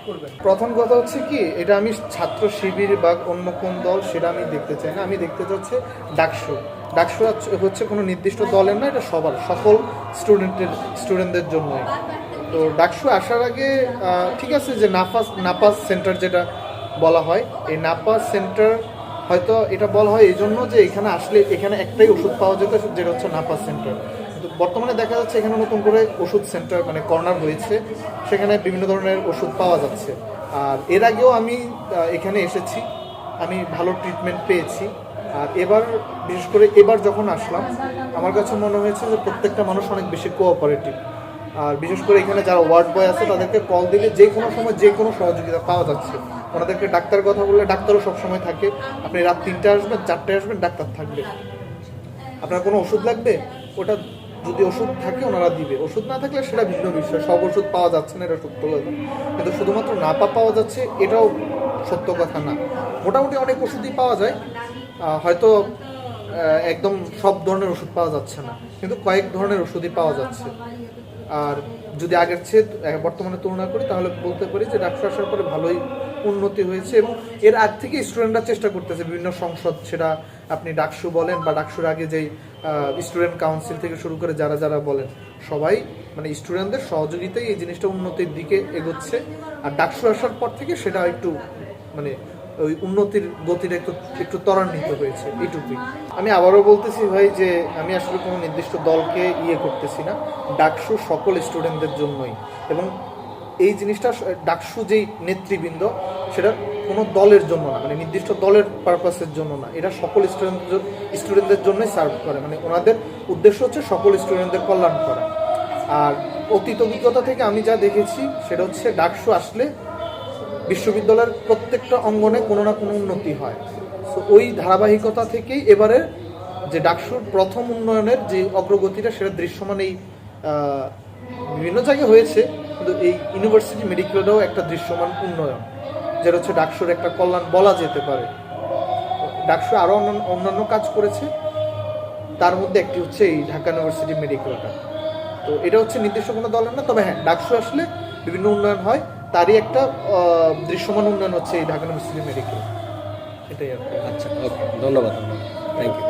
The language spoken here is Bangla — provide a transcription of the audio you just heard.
করবেন। প্রথম কথা হচ্ছে কি, এটা আমি ছাত্র শিবির বা অন্য কোন দল সেটা আমি দেখতে চাই না। আমি দেখতে চাচ্ছি ডাকসু। ডাকসু হচ্ছে কোনো নির্দিষ্ট দলের না, এটা সবার, সকল স্টুডেন্টদের জন্যই। তো ডাকসু আসার আগে ঠিক আছে যে নাপাস সেন্টার যেটা বলা হয়, এই নাপাস সেন্টার হয়তো এটা বলা হয় এই জন্য যে এখানে আসলে এখানে একটাই ওষুধ পাওয়া যেত, যেটা হচ্ছে নাপাস সেন্টার। কিন্তু বর্তমানে দেখা যাচ্ছে এখানে নতুন করে ওষুধ সেন্টার মানে কর্নার হয়েছে, সেখানে বিভিন্ন ধরনের ওষুধ পাওয়া যাচ্ছে। আর এর আগেও আমি এখানে এসেছি, আমি ভালো ট্রিটমেন্ট পেয়েছি। আর এবার বিশেষ করে এবার যখন আসলাম, আমার কাছে মনে হয়েছে যে প্রত্যেকটা মানুষ অনেক বেশি কোঅপারেটিভ। আর বিশেষ করে এখানে যারা ওয়ার্ড বয় আছে তাদেরকে কল দিলে যে কোনো সময় যে কোনো সহযোগিতা পাওয়া যাচ্ছে। ওনাদেরকে ডাক্তার কথা বললে ডাক্তারও সবসময় থাকে। আপনি রাত 3টায় আসবেন, 4টায় আসবেন, ডাক্তার থাকবে। আপনার কোনো ওষুধ লাগবে, ওটা যদি ওষুধ থাকে ওনারা দিবে, ওষুধ না থাকলে সেটা ভিন্ন বিষয়। সব ওষুধ পাওয়া যাচ্ছে না, এটা সত্য কথা। কিন্তু শুধুমাত্র নাপা পাওয়া যাচ্ছে এটাও সত্য কথা না। মোটামুটি অনেক ওষুধই পাওয়া যায়, হয়তো একদম সব ধরনের ওষুধ পাওয়া যাচ্ছে না, কিন্তু কয়েক ধরনের ওষুধই পাওয়া যাচ্ছে। আর যদি আগের চেয়ে বর্তমানে তুলনা করি তাহলে বলতে পারি যে ডাকসু আসার পরে ভালোই উন্নতি হয়েছে। এবং এর আগ থেকে স্টুডেন্টরা চেষ্টা করতেছে, বিভিন্ন সংসদ, সেটা আপনি ডাকসু বলেন বা ডাকসুর আগে যেই স্টুডেন্ট কাউন্সিল থেকে শুরু করে যারা যারা বলেন, সবাই মানে স্টুডেন্টদের সহযোগিতায় এই জিনিসটা উন্নতির দিকে এগোচ্ছে। আর ডাকসু আসার পর থেকে সেটা একটু মানে ওই উন্নতির গতিটা একটু একটু ত্বরান্বিত হয়েছে, এইটুকুই। আমি আবারও বলতেছি ভাই যে আমি আসলে কোনো নির্দিষ্ট দলকে করতেছি না, ডাকসু সকল স্টুডেন্টদের জন্যই। এবং এই জিনিসটা ডাকসু যেই নেতৃবৃন্দ, সেটা কোনো দলের জন্য না, মানে নির্দিষ্ট দলের পারপাসের জন্য না, এটা সকল স্টুডেন্টদের জন্যই সার্ভ করে। মানে ওনাদের উদ্দেশ্য হচ্ছে সকল স্টুডেন্টদের কল্যাণ করা। আর অতীত অভিজ্ঞতা থেকে আমি যা দেখেছি সেটা হচ্ছে ডাকসু আসলে বিশ্ববিদ্যালয়ের প্রত্যেকটা অঙ্গনে কোনো না কোনো উন্নতি হয়। সো ওই ধারাবাহিকতা থেকেই এবারে যে ডাকসুর প্রথম উন্নয়নের যে অগ্রগতিটা, সেটা দৃশ্যমান এই বিভিন্ন জায়গায় হয়েছে, কিন্তু এই ইউনিভার্সিটি মেডিকেলটাও একটা দৃশ্যমান উন্নয়ন, যেটা হচ্ছে ডাকসুর একটা কল্যাণ বলা যেতে পারে। ডাকসু আরও অন্যান্য কাজ করেছে, তার মধ্যে একটি হচ্ছে এই ঢাকা ইউনিভার্সিটি মেডিকেলটা। তো এটা হচ্ছে নির্দিষ্ট কোনো দলের না, তবে হ্যাঁ ডাকসু আসলে বিভিন্ন উন্নয়ন হয়, তারই একটা দৃশ্যমান উন্নয়ন হচ্ছে এই ঢাকা ইউনিভার্সিটি মেডিকেল। এটাই আর কি। আচ্ছা, ওকে, ধন্যবাদ, থ্যাংক ইউ।